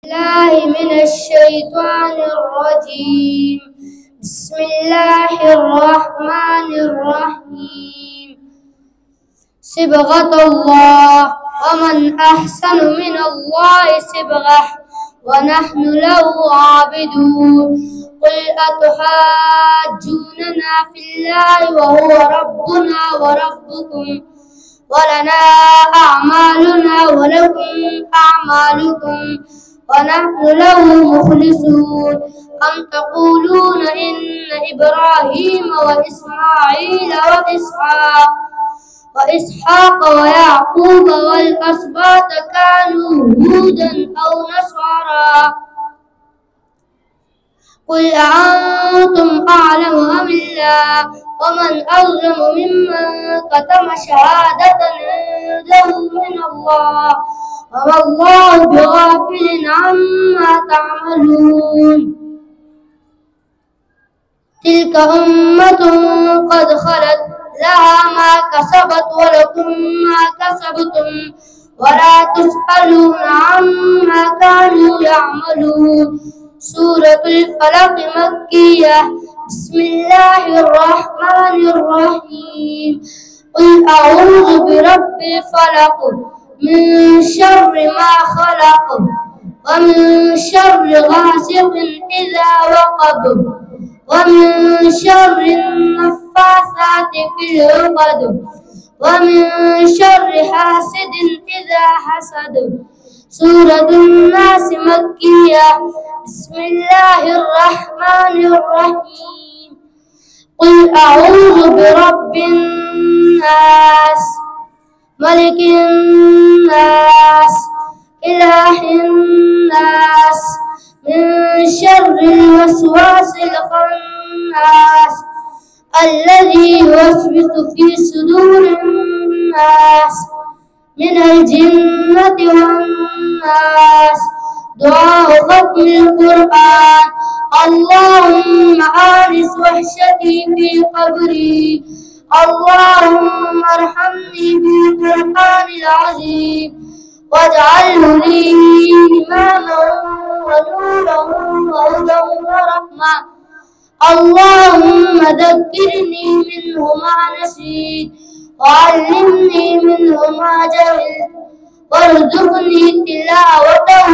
الله من الشيطان الرجيم. بسم الله الرحمن الرحيم. صبغة الله، ومن أحسن من الله صبغة ونحن له عابدون. قل أتحاجوننا في الله وهو ربنا وربكم ولنا أعمالنا ولكم أعمالكم ونحن له مخلصون. أم تقولون إن إبراهيم وإسماعيل وإسحاق ويعقوب والأسباط كانوا هودا أو نصارى؟ قل أأنتم أعلم أم الله؟ ومن أظلم ممن كتم شهادة عنده من الله وما الله بغافل عما تعملون. تلك أمة قد خلت لها ما كسبت ولكم ما كسبتم ولا تسألون عما كانوا يعملون. سورة الفلق مكية. بسم الله الرحمن الرحيم. قل أعوذ برب الفلق من شر ما خلق ومن شر غاسق إذا وقب ومن شر النفاثات في العقد ومن شر حاسد إذا حسد. سورة الناس مكية. بسم الله الرحمن الرحيم. قل أعوذ برب الناس ملك الناس إله الناس من شر الوسواس الخناس الذي يوسوس في صدور الناس من الجنة والناس. دعاء ختم القرآن. اللهم آنس وحشتي في قبري، اللهم ارحمني بالقرآن العظيم واجعله لي إماما ونورا وهدى ورحمة. اللهم ذكرني منه ما نسيت وعلمني منه ما جهلت وارزقني تلاوته